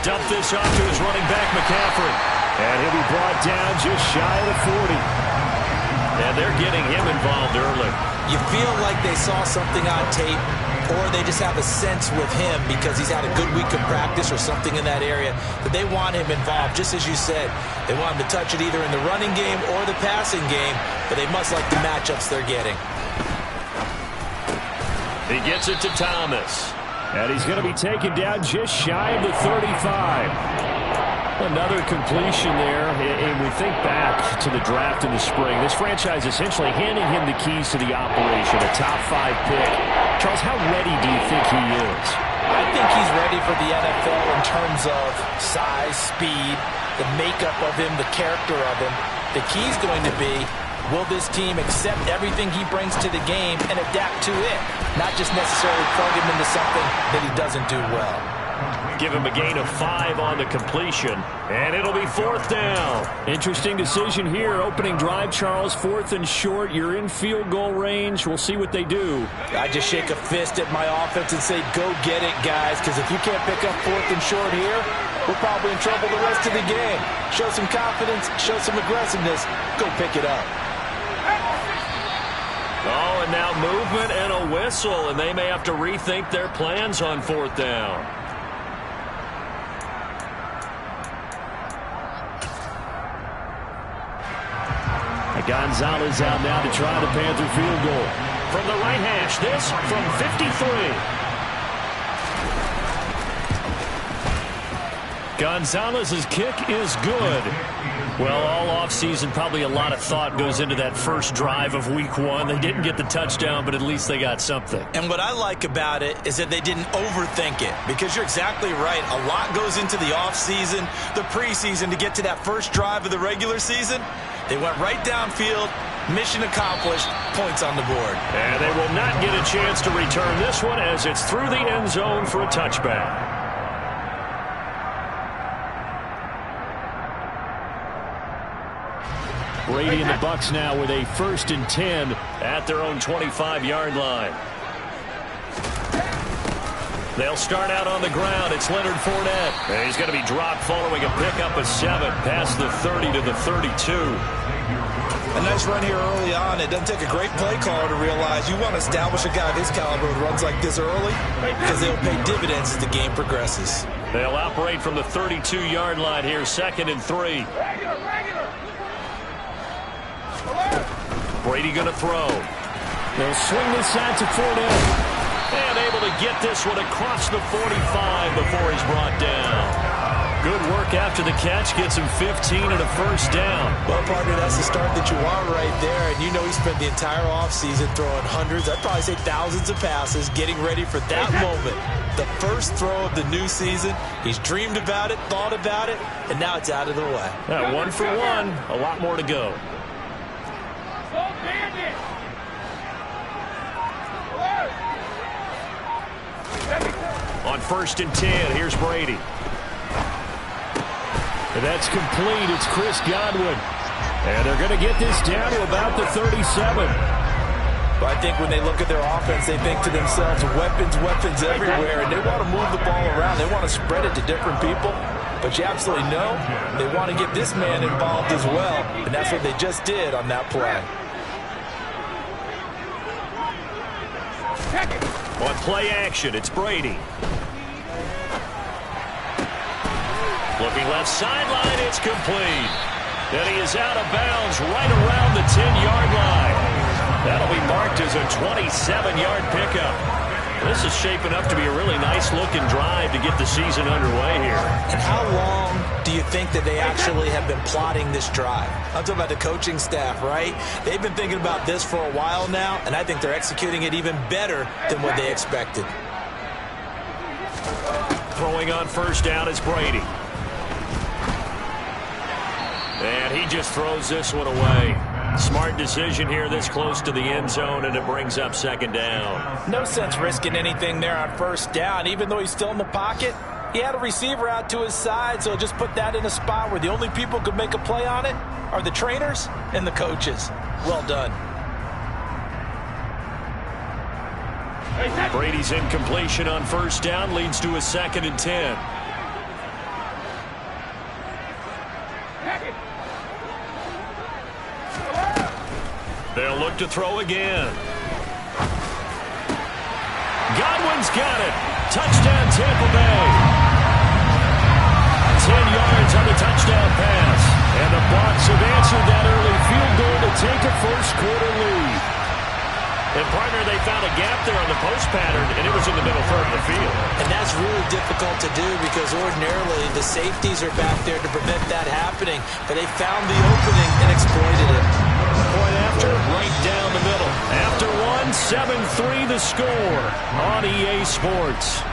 dump this off to his running back, McCaffrey. And he'll be brought down just shy of the 40. And they're getting him involved early. You feel like they saw something on tape, or they just have a sense with him because he's had a good week of practice or something in that area that they want him involved. Just as you said, they want him to touch it either in the running game or the passing game, but they must like the matchups they're getting. He gets it to Thomas. And he's going to be taken down just shy of the 35. Another completion there, and we think back to the draft in the spring. This franchise essentially handing him the keys to the operation, a top 5 pick. Charles, how ready do you think he is? I think he's ready for the NFL in terms of size, speed, the makeup of him, the character of him. The key's going to be, will this team accept everything he brings to the game and adapt to it? Not just necessarily plug him into something that he doesn't do well. Give him a gain of 5 on the completion, and it'll be 4th down. Interesting decision here. Opening drive, Charles, 4th and short. You're in field goal range. We'll see what they do. I just shake a fist at my offense and say, go get it, guys, because if you can't pick up 4th and short here, we're probably in trouble the rest of the game. Show some confidence, show some aggressiveness, go pick it up. Oh, and now movement and a whistle, and they may have to rethink their plans on 4th down. Gonzalez out now to try the Panther field goal. From the right hash, this from 53. Gonzalez's kick is good. Well, all offseason, probably a lot of thought goes into that first drive of week 1. They didn't get the touchdown, but at least they got something. And what I like about it is that they didn't overthink it, because you're exactly right. A lot goes into the offseason, the preseason, to get to that first drive of the regular season. They went right downfield, mission accomplished, points on the board. And they will not get a chance to return this one as it's through the end zone for a touchback. Brady and the Bucks now with a 1st and 10 at their own 25-yard line. They'll start out on the ground. It's Leonard Fournette. And he's going to be dropped following a pickup of 7 past the 30 to the 32. A nice run here early on. It doesn't take a great play caller to realize you want to establish a guy of his caliber who runs like this early, because they'll pay dividends as the game progresses. They'll operate from the 32-yard line here, 2nd and 3. Brady going to throw. They'll swing this out to Fournette. And able to get this one across the 45 before he's brought down. Good work after the catch. Gets him 15 and a 1st down. Well, partner, that's the start that you want right there. And you know he spent the entire offseason throwing hundreds, I'd probably say thousands of passes, getting ready for that moment. The first throw of the new season. He's dreamed about it, thought about it, and now it's out of the way. 1 for 1. A lot more to go. On 1st and 10, here's Brady. And that's complete. It's Chris Godwin. And they're going to get this down to about the 37. Well, I think when they look at their offense, they think to themselves, weapons, weapons everywhere, and they want to move the ball around. They want to spread it to different people. But you absolutely know they want to get this man involved as well, and that's what they just did on that play. On play action, it's Brady. Looking left sideline, it's complete. And he is out of bounds right around the 10-yard line. That'll be marked as a 27-yard pickup. This is shaping up to be a really nice-looking drive to get the season underway here. And how long do you think that they actually have been plotting this drive? I'm talking about the coaching staff, right? They've been thinking about this for a while now, and I think they're executing it even better than what they expected. Throwing on 1st down is Brady. And he just throws this one away. Smart decision here this close to the end zone, and it brings up 2nd down. No sense risking anything there on 1st down. Even though he's still in the pocket, he had a receiver out to his side, so just put that in a spot where the only people who could make a play on it are the trainers and the coaches. Well done. Brady's incompletion on 1st down leads to a 2nd and 10. look to throw again. Godwin's got it. Touchdown, Tampa Bay. 10 yards on the touchdown pass. And the Bucs have answered that early field goal to take a first-quarter lead. And, partner, they found a gap there on the post pattern, and it was in the middle third of the field. And that's really difficult to do because ordinarily the safeties are back there to prevent that happening. But they found the opening and exploited it. Point after, right down the middle. After one, 7-3 the score on EA Sports.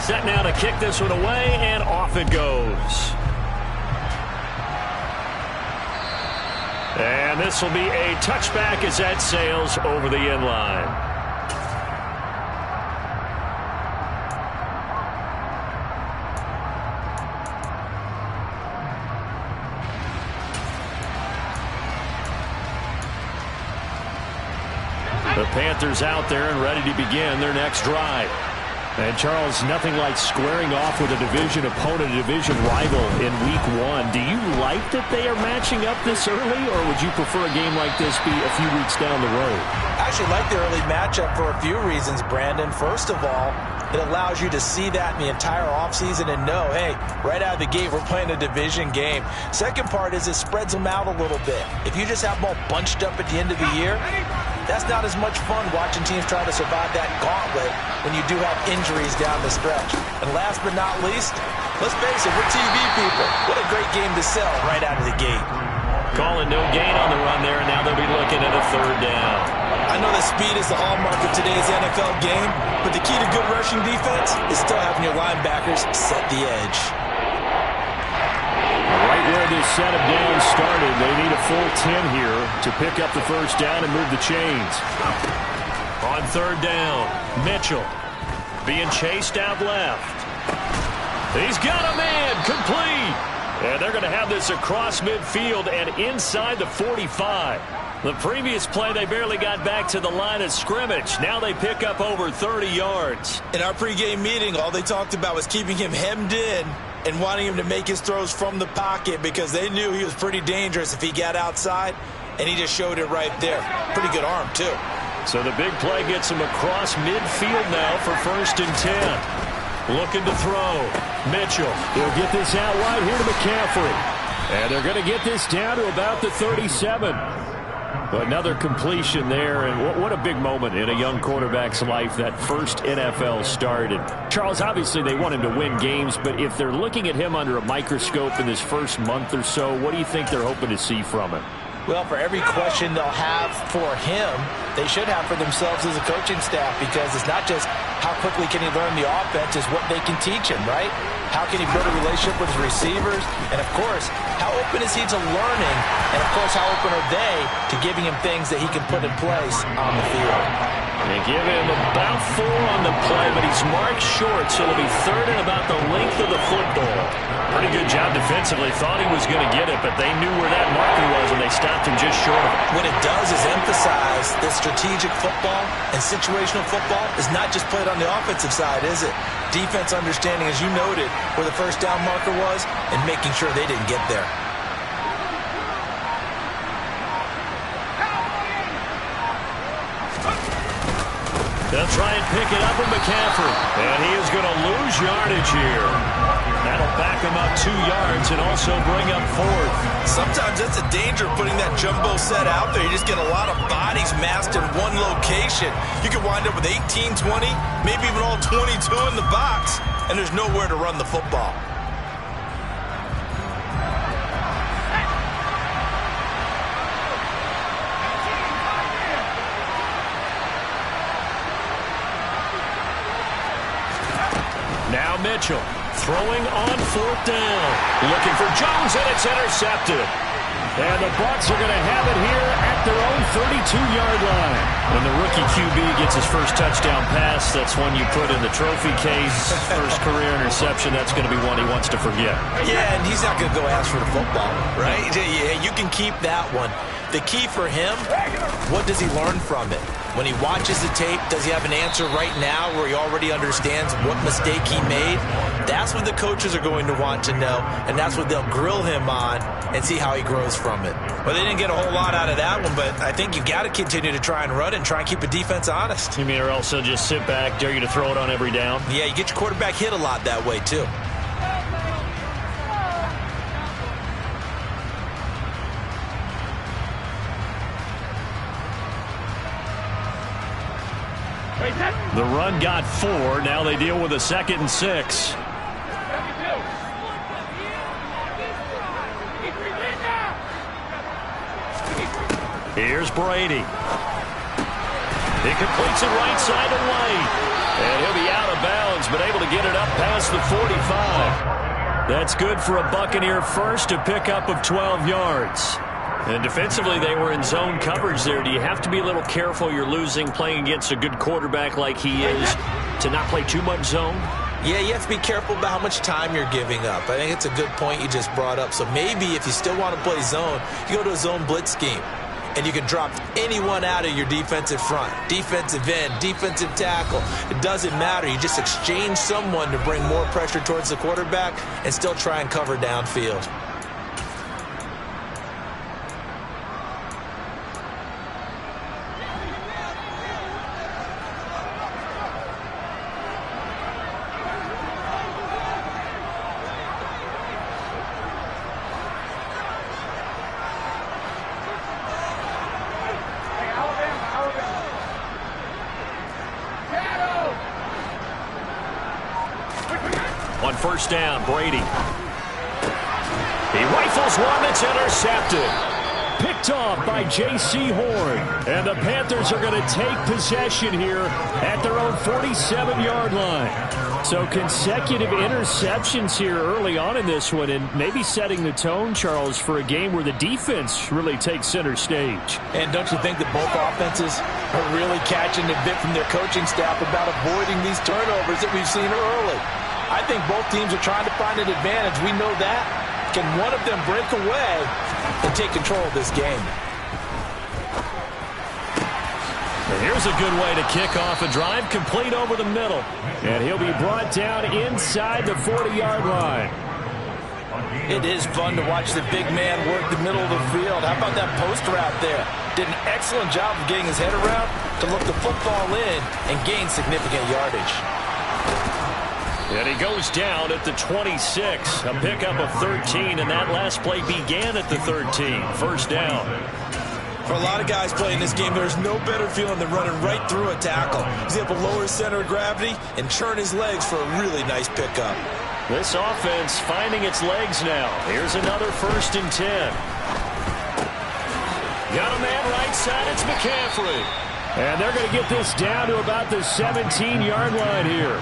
Set now to kick this one away, and off it goes. And this will be a touchback as that sails over the end line. The Panthers out there and ready to begin their next drive. And, Charles, nothing like squaring off with a division opponent, a division rival in Week 1. Do you like that they are matching up this early, or would you prefer a game like this be a few weeks down the road? I actually like the early matchup for a few reasons, Brandon. First of all, it allows you to see that in the entire offseason and know, hey, right out of the gate, we're playing a division game. Second part is it spreads them out a little bit. If you just have them all bunched up at the end of the year, that's not as much fun watching teams try to survive that gauntlet when you do have injuries down the stretch. And last but not least, let's face it, we're TV people. What a great game to sell right out of the gate. Calling no gain on the run there, and now they'll be looking at a third down. I know that speed is the hallmark of today's NFL game, but the key to good rushing defense is still having your linebackers set the edge. Right where this setup down started, they need a full 10 here to pick up the first down and move the chains. On third down, Mitchell being chased out left. He's got a man, complete. And they're going to have this across midfield and inside the 45. The previous play, they barely got back to the line of scrimmage. Now they pick up over 30 yards. In our pregame meeting, all they talked about was keeping him hemmed in and wanting him to make his throws from the pocket because they knew he was pretty dangerous if he got outside, and he just showed it right there. Pretty good arm, too. So the big play gets him across midfield now for 1st and 10. Looking to throw. Mitchell. He'll get this out wide here to McCaffrey. And they're going to get this down to about the 37. Another completion there, and what a big moment in a young quarterback's life, that first NFL start. And Charles, obviously they want him to win games, but if they're looking at him under a microscope in this first month or so, what do you think they're hoping to see from him? Well, for every question they'll have for him, they should have for themselves as a coaching staff, because it's not just how quickly can he learn the offense, it's what they can teach him, right? How can he build a relationship with his receivers? And, of course, how open is he to learning? And, of course, how open are they to giving him things that he can put in place on the field? They give him about 4 on the play, but he's marked short, so it'll be third and about the length of the football. Pretty good job defensively. Thought he was going to get it, but they knew where that marker was, and they stopped him just short of it. What it does is emphasize that strategic football and situational football is not just played on the offensive side, is it? Defense understanding, as you noted, where the first down marker was and making sure they didn't get there. They'll try and pick it up with McCaffrey. And he is going to lose yardage here. That'll back him up 2 yards and also bring up 4th. Sometimes that's a danger of putting that jumbo set out there. You just get a lot of bodies massed in one location. You could wind up with 18, 20, maybe even all 22 in the box, and there's nowhere to run the football. Now Mitchell throwing on 4th down. Looking for Jones, and it's intercepted. And the Bucs are going to have it here at their own 32-yard line. When the rookie QB gets his first touchdown pass, that's one you put in the trophy case. First career interception, that's going to be one he wants to forget. Yeah, and he's not going to go ask for the football, right? Yeah, you can keep that one. The key for him, what does he learn from it? When he watches the tape, does he have an answer right now where he already understands what mistake he made? That's what the coaches are going to want to know, and that's what they'll grill him on and see how he grows from it. Well, they didn't get a whole lot out of that one, but I think you've got to continue to try and run and try and keep the defense honest. You mean, or else they'll just sit back, dare you to throw it on every down? Yeah, you get your quarterback hit a lot that way, too. The run got 4. Now they deal with a 2nd and 6. Here's Brady. He completes it right side to White. And he'll be out of bounds, but able to get it up past the 45. That's good for a Buccaneer first, a pickup of 12 yards. And defensively, they were in zone coverage there. Do you have to be a little careful? You're losing, playing against a good quarterback like he is, to not play too much zone? Yeah, you have to be careful about how much time you're giving up. I think it's a good point you just brought up. So maybe if you still want to play zone, you go to a zone blitz scheme. And you can drop anyone out of your defensive front. Defensive end, defensive tackle. It doesn't matter. You just exchange someone to bring more pressure towards the quarterback and still try and cover downfield. On first down, Brady. He rifles one that's intercepted. Picked off by J.C. Horn. And the Panthers are going to take possession here at their own 47-yard line. So consecutive interceptions here early on in this one, and maybe setting the tone, Charles, for a game where the defense really takes center stage. And don't you think that both offenses are really catching a bit from their coaching staff about avoiding these turnovers that we've seen early? I think both teams are trying to find an advantage. We know that. Can one of them break away and take control of this game? And here's a good way to kick off a drive, complete over the middle. And he'll be brought down inside the 40-yard line. It is fun to watch the big man work the middle of the field. How about that post route there? Did an excellent job of getting his head around to look the football in and gain significant yardage. And he goes down at the 26. A pickup of 13, and that last play began at the 13. First down. For a lot of guys playing this game, there's no better feeling than running right through a tackle. He's able to lower his center of gravity and churn his legs for a really nice pickup. This offense finding its legs now. Here's another 1st and 10. Got a man right side. It's McCaffrey. And they're going to get this down to about the 17-yard line here.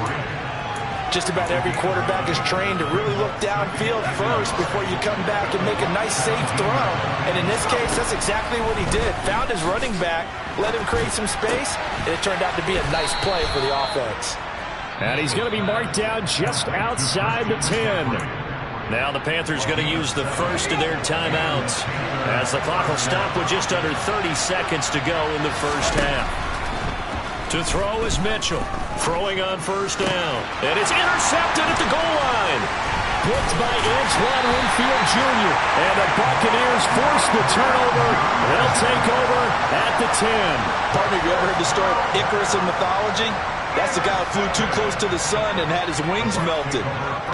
Just about every quarterback is trained to really look downfield first before you come back and make a nice, safe throw. And in this case, that's exactly what he did. Found his running back, let him create some space, and it turned out to be a nice play for the offense. And he's going to be marked down just outside the 10. Now the Panthers going to use the first of their timeouts as the clock will stop with just under 30 seconds to go in the first half. To throw is Mitchell. Throwing on first down. And it's intercepted at the goal line. Picked by Antoine Winfield Jr. And the Buccaneers force the turnover. They'll take over at the 10. Partner, you ever heard the story of Icarus in mythology? That's the guy who flew too close to the sun and had his wings melted.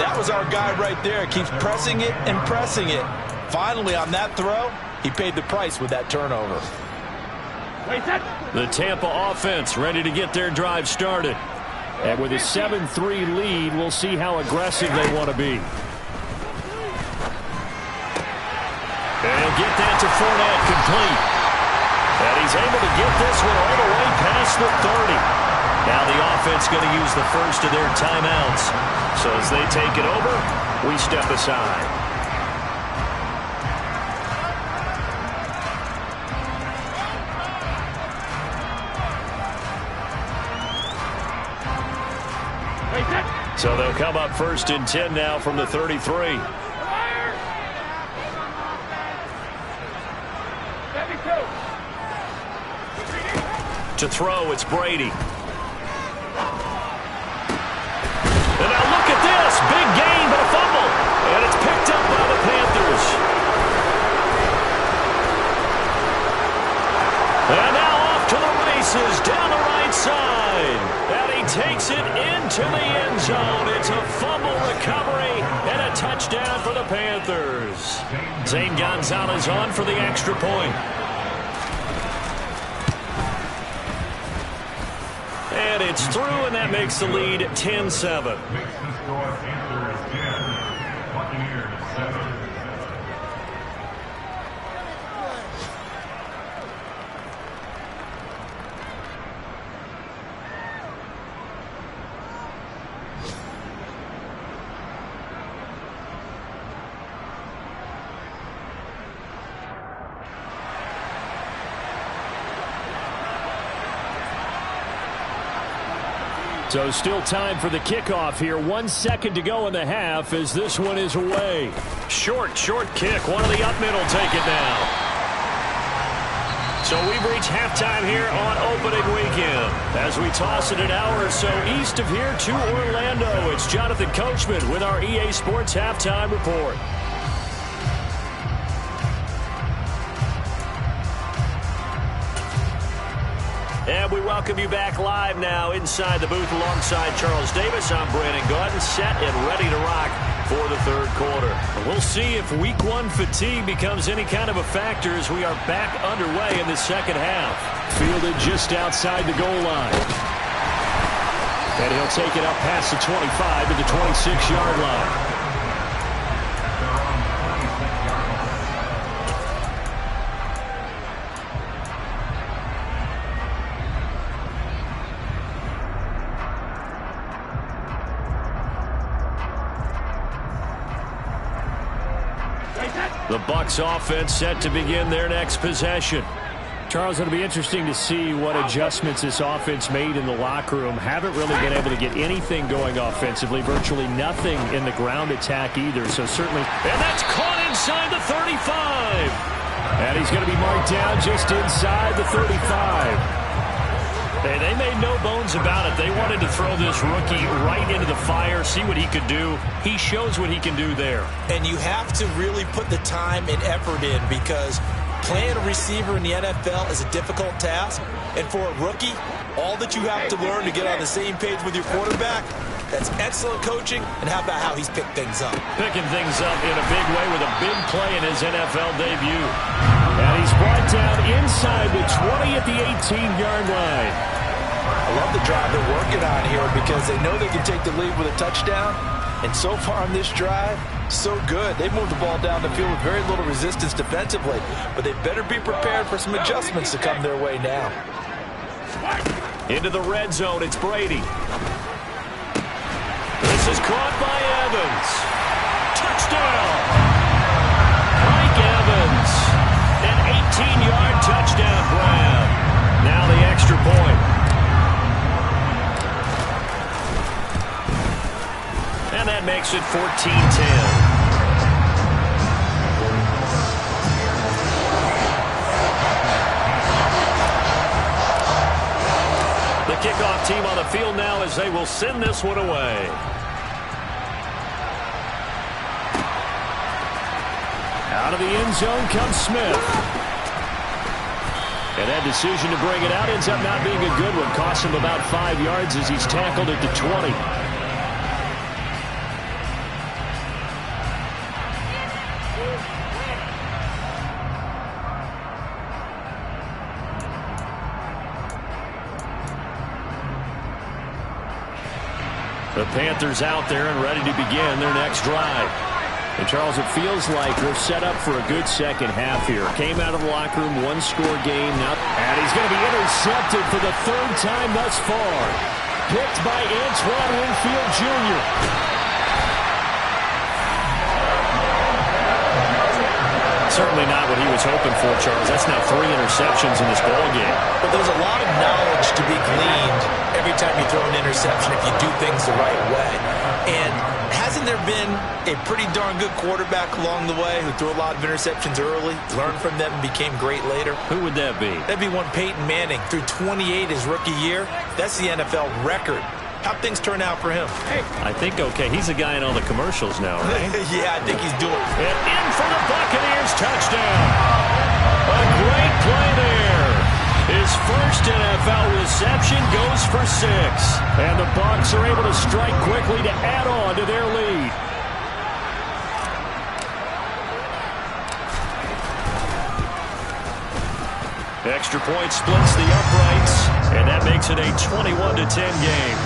That was our guy right there. Keeps pressing it and pressing it. Finally, on that throw, he paid the price with that turnover. The Tampa offense ready to get their drive started. And with a 7-3 lead, we'll see how aggressive they want to be. And he'll get that to Fournette, complete. And he's able to get this one all the way past the 30. Now the offense going to use the first of their timeouts. So as they take it over, we step aside. So they'll come up 1st and 10 now from the 33. To throw, it's Brady. And now look at this. Big gain, but a fumble. And it's picked up by the Panthers. And now off to the races down the right side. And he takes it into the end zone. It's a fumble recovery and a touchdown for the Panthers. Zane Gonzalez on for the extra point. And it's through, and that makes the lead 10-7. So still time for the kickoff here. 1 second to go in the half as this one is away. Short kick. One of the up mid will take it now. So we've reached halftime here on opening weekend. As we toss it an hour or so east of here to Orlando, it's Jonathan Coachman with our EA Sports Halftime Report. And we welcome you back live now inside the booth alongside Charles Davis. I'm Brandon Gaudin, set and ready to rock for the third quarter. We'll see if week one fatigue becomes any kind of a factor as we are back underway in the second half. Fielded just outside the goal line. And he'll take it up past the 25 to the 26-yard line. The Bucs offense set to begin their next possession. Charles, it'll be interesting to see what adjustments this offense made in the locker room. Haven't really been able to get anything going offensively. Virtually nothing in the ground attack either. So certainly, and that's caught inside the 35. And he's going to be marked down just inside the 35. Hey, they made no bones about it. They wanted to throw this rookie right into the fire, see what he could do. He shows what he can do there. And you have to really put the time and effort in because playing a receiver in the NFL is a difficult task. And for a rookie, all that you have to learn to get on the same page with your quarterback, that's excellent coaching. And how about how he's picked things up? Picking things up in a big way with a big play in his NFL debut. And he's brought down inside the 20 at the 18-yard line. I love the drive they're working on here because they know they can take the lead with a touchdown. And so far on this drive, so good. They moved the ball down the field with very little resistance defensively. But they better be prepared for some adjustments to come their way now. Into the red zone, it's Brady. This is caught by Evans. Touchdown! Mike Evans. An 18-yard touchdown grab. Now the extra point. And that makes it 14-10. The kickoff team on the field now as they will send this one away. Out of the end zone comes Smith. And that decision to bring it out ends up not being a good one. Costs him about 5 yards as he's tackled at the 20. The Panthers out there and ready to begin their next drive. And, Charles, it feels like we're set up for a good second half here. Came out of the locker room, one-score game. Now, and he's going to be intercepted for the third time thus far. Picked by Antoine Winfield Jr. certainly not what he was hoping for, Charles. That's now 3 interceptions in this ball game. But there's a lot of knowledge to be gleaned every time you throw an interception if you do things the right way. And hasn't there been a pretty darn good quarterback along the way who threw a lot of interceptions early, learned from them, and became great later? Who would that be? That'd be one Peyton Manning. Threw 28 his rookie year. That's the NFL record. How'd things turn out for him? I think okay. He's a guy in all the commercials now, right? Yeah, I think he's doing it. And in for the Buccaneers touchdown. A great play there. His first NFL reception goes for 6. And the Bucs are able to strike quickly to add on to their lead. Extra point splits the uprights, and that makes it a 21-10 game.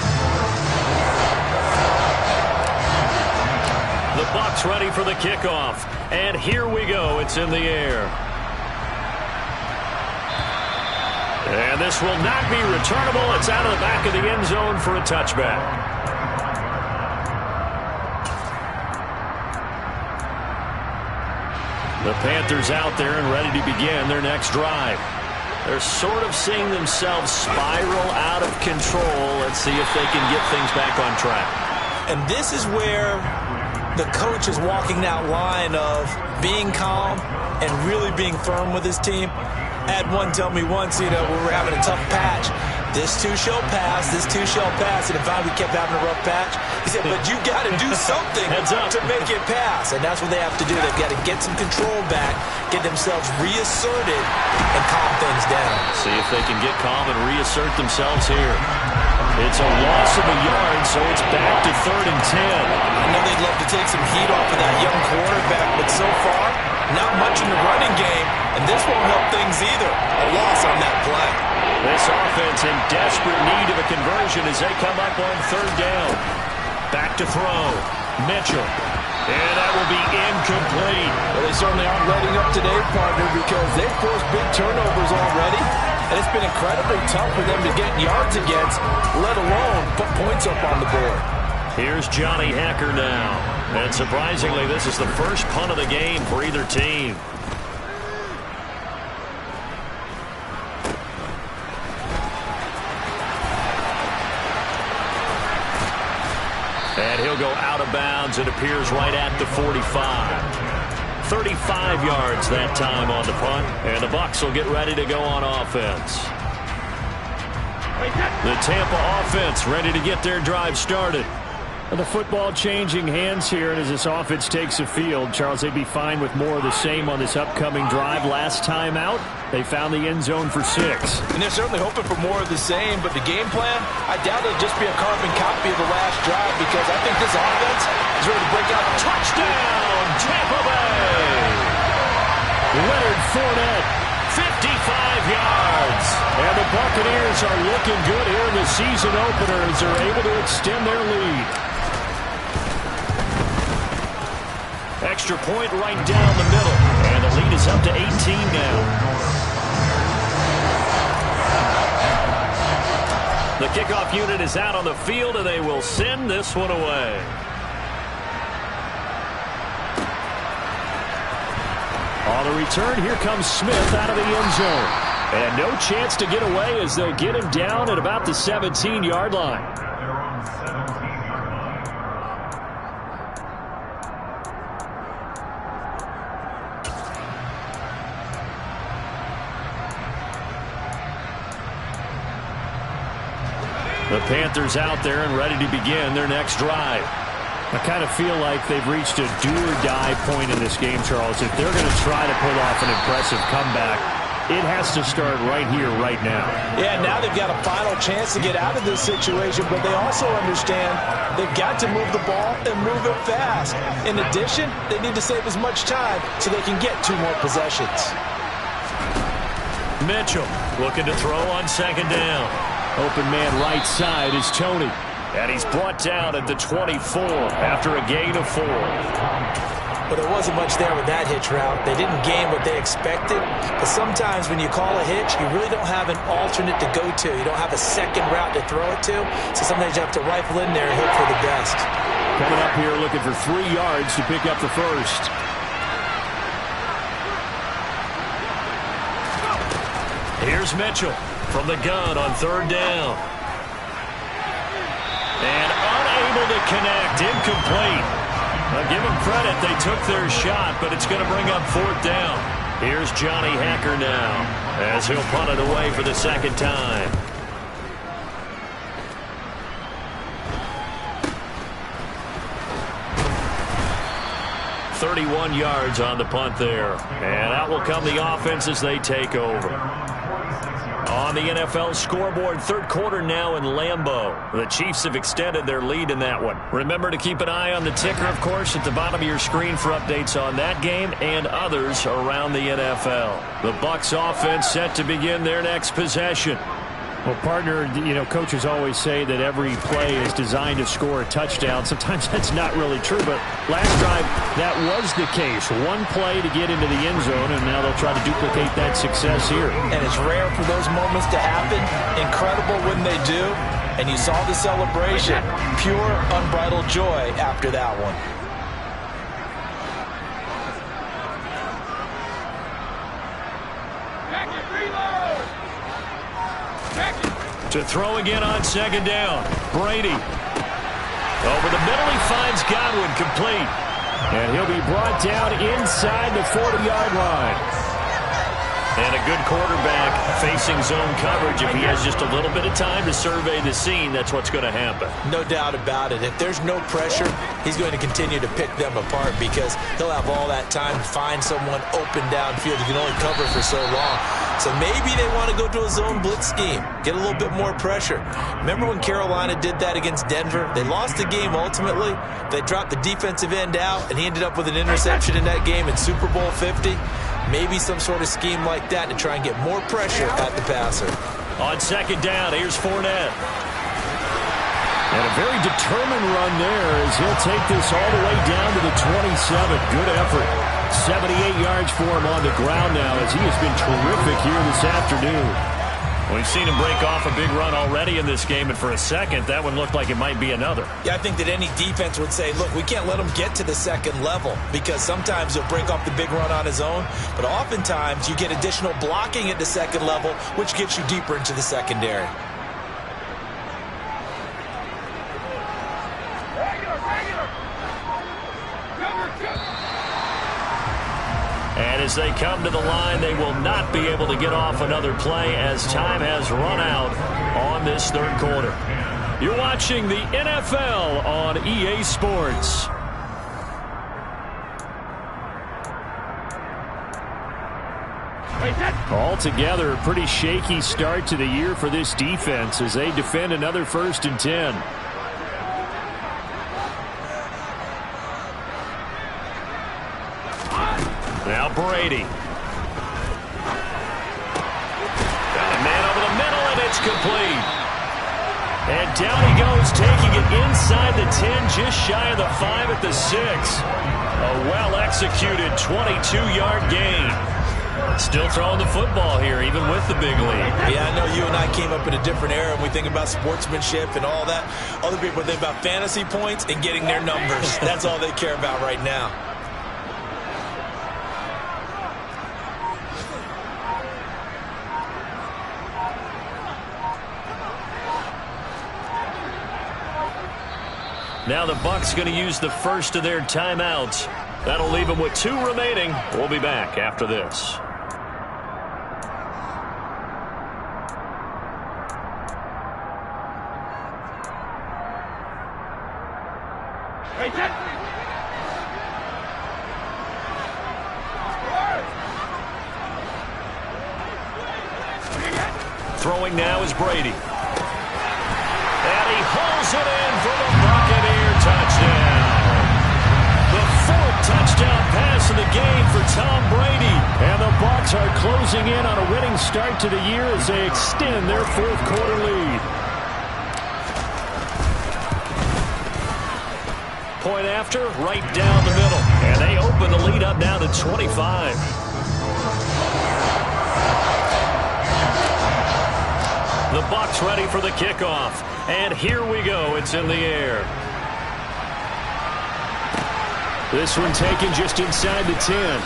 The Bucs ready for the kickoff, and here we go. It's in the air. And this will not be returnable. It's out of the back of the end zone for a touchback. The Panthers out there and ready to begin their next drive. They're sort of seeing themselves spiral out of control. Let's see if they can get things back on track. And this is where the coach is walking that line of being calm and really being firm with his team. I had one tell me once, we were having a tough patch. This too shall pass, this too shall pass. And finally we kept having a rough patch. He said, but you got to do something to make it pass. And that's what they have to do. They've got to get some control back, get themselves reasserted, and calm things down. See if they can get calm and reassert themselves here. It's a loss of a yard, so it's back to 3rd and 10. I know they'd love to take some heat off of that young quarterback, but so far, not much in the running game, and this won't help things either. A loss on that play. This offense in desperate need of a conversion as they come up on 3rd down. Back to throw. Mitchell. And that will be incomplete. Well, they certainly aren't letting up today, partner, because they've forced big turnovers already. And it's been incredibly tough for them to get yards against, let alone put points up on the board. Here's Johnny Hacker now. And surprisingly, this is the first punt of the game for either team. And he'll go out of bounds. It appears right at the 45. 35 yards that time on the punt. And the Bucs will get ready to go on offense. The Tampa offense ready to get their drive started. And the football changing hands here, and as this offense takes the field, Charles, they'd be fine with more of the same on this upcoming drive. Last time out, they found the end zone for 6. And they're certainly hoping for more of the same, but the game plan, I doubt it'll just be a carbon copy of the last drive, because I think this offense is ready to break out. Touchdown, Tampa Bay! Leonard Fournette, 55 yards. And the Buccaneers are looking good here in the season opener as they're able to extend their lead. Extra point right down the middle. And the lead is up to 18 now. The kickoff unit is out on the field, and they will send this one away. On the return, here comes Smith out of the end zone. And no chance to get away as they'll get him down at about the 17-yard line. The Panthers out there and ready to begin their next drive. I kind of feel like they've reached a do-or-die point in this game, Charles. If they're going to try to pull off an impressive comeback, it has to start right here, right now. Yeah, now they've got a final chance to get out of this situation, but they also understand they've got to move the ball and move it fast. In addition, they need to save as much time so they can get 2 more possessions. Mitchell looking to throw on 2nd down. Open man right side is Tony. And he's brought down at the 24 after a gain of 4. But there wasn't much there with that hitch route. They didn't gain what they expected. But sometimes when you call a hitch, you really don't have an alternate to go to. You don't have a second route to throw it to. So sometimes you have to rifle in there and hope for the best. Coming up here looking for 3 yards to pick up the first. Here's Mitchell from the gun on 3rd down. And unable to connect. Incomplete. Now give them credit. They took their shot, but it's going to bring up 4th down. Here's Johnny Hacker now as he'll punt it away for the 2nd time. .31 yards on the punt there. And out will come the offense as they take over. On the NFL scoreboard, 3rd quarter now in Lambeau. The Chiefs have extended their lead in that one. Remember to keep an eye on the ticker, of course, at the bottom of your screen for updates on that game and others around the NFL. The Bucs offense set to begin their next possession. Well, partner, coaches always say that every play is designed to score a touchdown. Sometimes that's not really true, but last drive, that was the case. One play to get into the end zone, and now they'll try to duplicate that success here. And it's rare for those moments to happen. Incredible when they do. And you saw the celebration. Pure, unbridled joy after that one. To throw again on 2nd down. Brady. Over the middle, he finds Godwin, complete. And he'll be brought down inside the 40-yard line. And a good quarterback facing zone coverage. If he has just a little bit of time to survey the scene, that's what's going to happen. No doubt about it. If there's no pressure, he's going to continue to pick them apart because he'll have all that time to find someone open downfield. He can only cover for so long. So maybe they want to go to a zone blitz scheme, get a little bit more pressure. Remember when Carolina did that against Denver? They lost the game ultimately. They dropped the defensive end out, and he ended up with an interception in that game in Super Bowl 50. Maybe some sort of scheme like that to try and get more pressure at the passer. On 2nd down, here's Fournette. And a very determined run there as he'll take this all the way down to the 27. Good effort. 78 yards for him on the ground now as he has been terrific here this afternoon. We've seen him break off a big run already in this game, and for a second, that one looked like it might be another. Yeah, I think that any defense would say, look, we can't let him get to the 2nd level because sometimes he'll break off the big run on his own, but oftentimes you get additional blocking at the 2nd level, which gets you deeper into the secondary. And as they come to the line, they will not be able to get off another play as time has run out on this 3rd quarter. You're watching the NFL on EA Sports. Altogether, a pretty shaky start to the year for this defense as they defend another 1st and 10. Now Brady. Got a man over the middle, and it's complete. And down he goes, taking it inside the 10, just shy of the 5 at the 6. A well-executed 22-yard gain. Still throwing the football here, even with the big lead. Yeah, I know you and I came up in a different era, and we think about sportsmanship and all that. Other people think about fantasy points and getting their numbers. That's all they care about right now. Now the Bucs going to use the first of their timeouts. That'll leave them with 2 remaining. We'll be back after this. Throwing now is Brady. And he hauls it in for the Buccaneer touchdown. The 4th touchdown pass of the game for Tom Brady. And the Bucs are closing in on a winning start to the year as they extend their 4th quarter lead. Point after, right down the middle. And they open the lead up now to 25. The Bucs ready for the kickoff. And here we go. It's in the air. This one taken just inside the 10.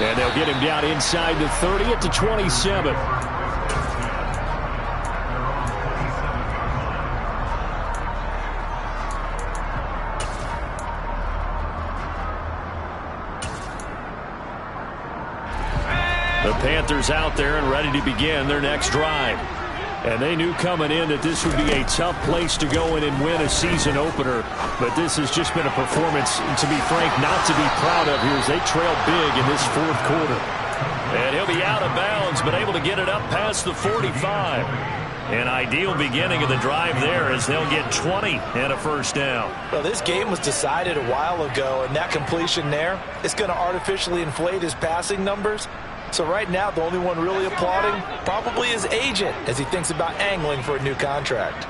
And they'll get him down inside the 30 at the 27. The Panthers out there and ready to begin their next drive. And they knew coming in that this would be a tough place to go in and win a season opener. But this has just been a performance, to be frank, not to be proud of here as they trail big in this fourth quarter. And he'll be out of bounds, but able to get it up past the 45. An ideal beginning of the drive there as they'll get 20 and a first down. Well, this game was decided a while ago, and that completion there is going to artificially inflate his passing numbers. So right now, the only one really applauding probably his agent as he thinks about angling for a new contract.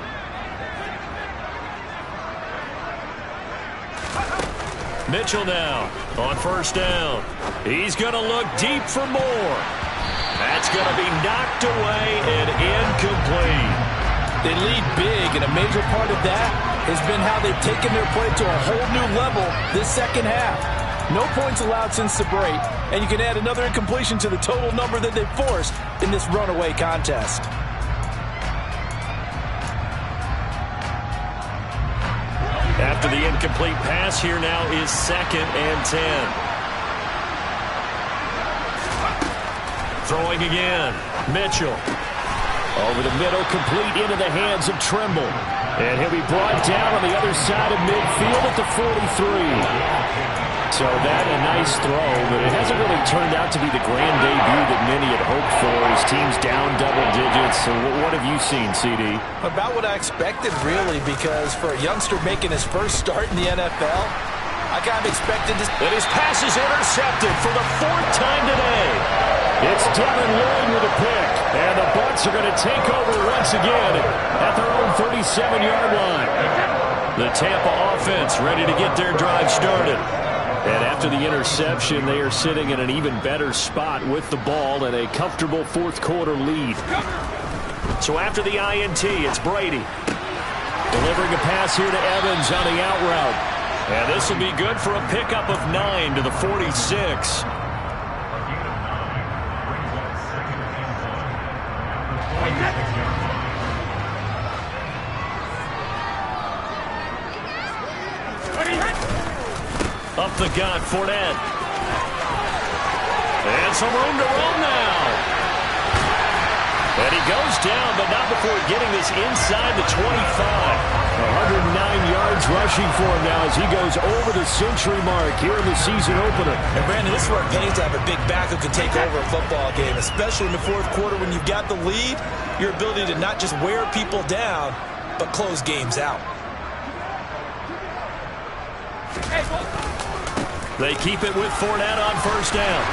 Mitchell now on first down. He's going to look deep for more. That's going to be knocked away and incomplete. They lead big, and a major part of that has been how they've taken their play to a whole new level this second half. No points allowed since the break, and you can add another incompletion to the total number that they've forced in this runaway contest. After the incomplete pass, here now is 2nd and 10. Throwing again. Mitchell. Over the middle, complete into the hands of Trimble. And he'll be brought down on the other side of midfield at the 43. So that a nice throw, but it hasn't really turned out to be the grand debut that many had hoped for. His team's down double digits. So what have you seen, CD? About what I expected, really, because for a youngster making his first start in the NFL, I kind of expected to... And his pass is intercepted for the 4th time today. It's Devin Lloyd with a pick. And the Bucs are going to take over once again at their own 37-yard line. The Tampa offense ready to get their drive started. And after the interception, they are sitting in an even better spot with the ball and a comfortable fourth quarter lead. So after the INT, it's Brady. Delivering a pass here to Evans on the out route. And this will be good for a pickup of 9 to the 46. Up the gut, Fournette. And some room to run now. And he goes down, but not before getting this inside the 25. 109 yards rushing for him now as he goes over the century mark here in the season opener. And Brandon, this is where it pays to have a big back who can take over a football game, especially in the fourth quarter when you've got the lead. Your ability to not just wear people down, but close games out. They keep it with Fournette on first down.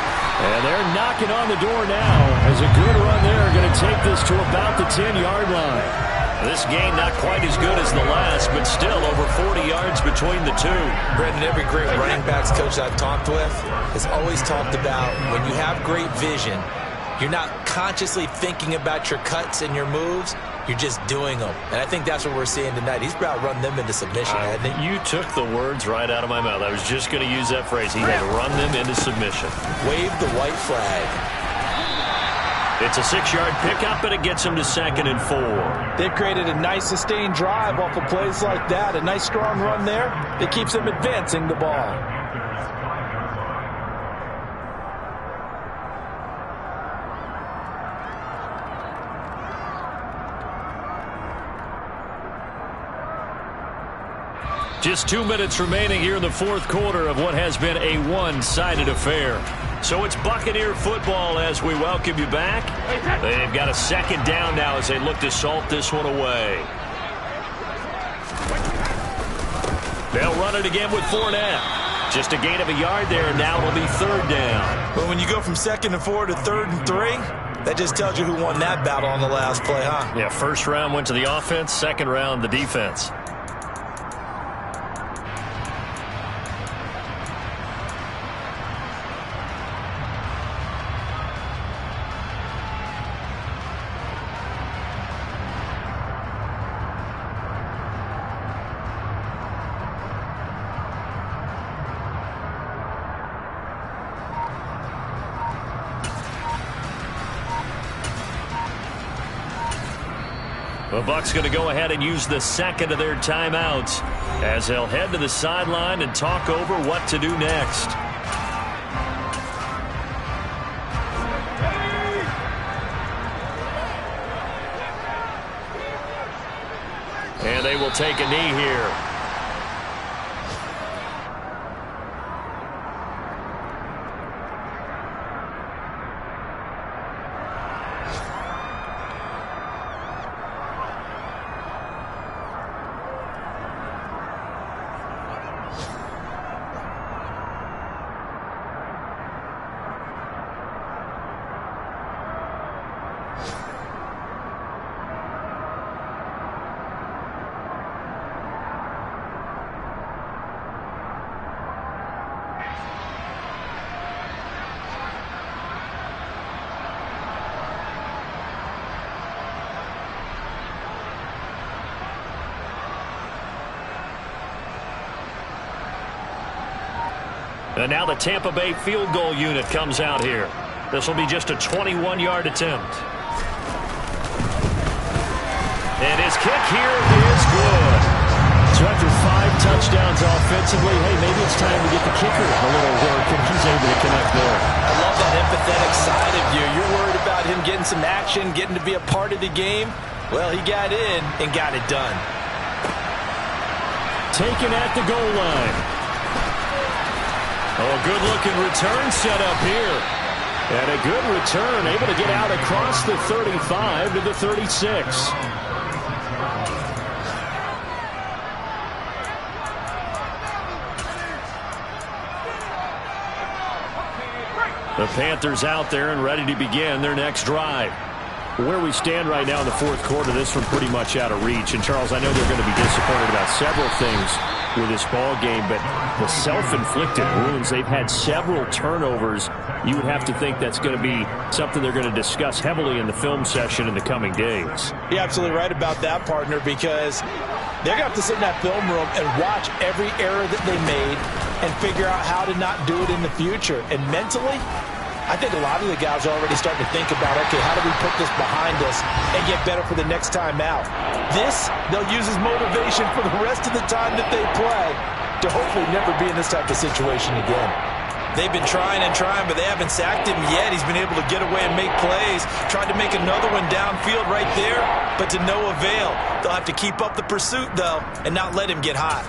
And they're knocking on the door now as a good run there going to take this to about the 10-yard line. This game not quite as good as the last, but still over 40 yards between the two. Brendan, every great running backs coach I've talked with has always talked about when you have great vision, you're not consciously thinking about your cuts and your moves. You're just doing them. And I think that's what we're seeing tonight. He's about to run them into submission, hasn't he? You took the words right out of my mouth. I was just going to use that phrase. He had run them into submission. Wave the white flag. It's a 6-yard pickup, and it gets him to 2nd and 4. They've created a nice sustained drive off of plays like that. A nice strong run there that keeps them advancing the ball. Just 2 minutes remaining here in the fourth quarter of what has been a one-sided affair. So it's Buccaneer football as we welcome you back. They've got a 2nd down now as they look to salt this one away. They'll run it again with Fournette. Just a gain of a yard there, and now it'll be 3rd down. But when you go from 2nd and 4 to 3rd and 3, that just tells you who won that battle on the last play, huh? Yeah, first round went to the offense, second round the defense. The Bucs going to go ahead and use the second of their timeouts as they'll head to the sideline and talk over what to do next. And they will take a knee here. And now the Tampa Bay field goal unit comes out here. This will be just a 21-yard attempt. And his kick here is good. So after 5 touchdowns offensively, hey, maybe it's time to get the kicker a little work, and he's able to connect there. I love that empathetic side of you. You're worried about him getting some action, getting to be a part of the game. Well, he got in and got it done. Taken at the goal line. Oh, a good-looking return set up here. And a good return, able to get out across the 35 to the 36. The Panthers out there and ready to begin their next drive. Where we stand right now in the fourth quarter, this one pretty much out of reach. And, Charles, I know they're going to be disappointed about several things with this ball game, but the self-inflicted wounds, they've had several turnovers. You would have to think that's going to be something they're going to discuss heavily in the film session in the coming days. You're absolutely right about that, partner, because they're going to have to sit in that film room and watch every error that they made and figure out how to not do it in the future. And mentally, I think a lot of the guys are already starting to think about, okay, how do we put this behind us and get better for the next time out? This, they'll use as motivation for the rest of the time that they play to hopefully never be in this type of situation again. They've been trying and trying, but they haven't sacked him yet. He's been able to get away and make plays. Tried to make another one downfield right there, but to no avail. They'll have to keep up the pursuit, though, and not let him get hot.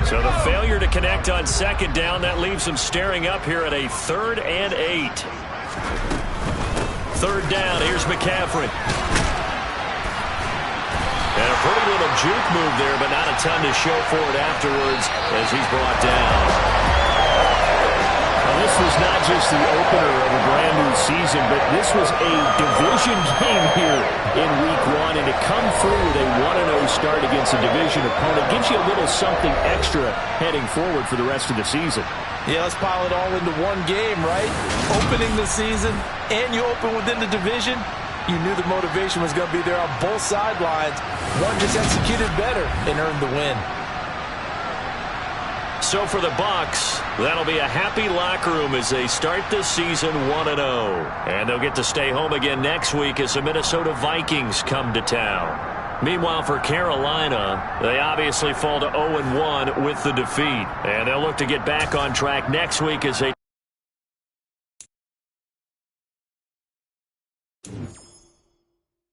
So the failure to connect on second down, that leaves them staring up here at a 3rd and 8. 3rd down, here's McCaffrey. And a pretty little juke move there, but not a ton to show for it afterwards as he's brought down. Now, this was not just the opener of a brand new season, but this was a division game here in week 1, and to come through with a 1-0 start against a division opponent gives you a little something extra heading forward for the rest of the season. Yeah, let's pile it all into one game, right? Opening the season, and you open within the division. You knew the motivation was going to be there on both sidelines. One just executed better and earned the win. So for the Bucs, that'll be a happy locker room as they start this season 1-0. And they'll get to stay home again next week as the Minnesota Vikings come to town. Meanwhile, for Carolina, they obviously fall to 0-1 with the defeat. And they'll look to get back on track next week as they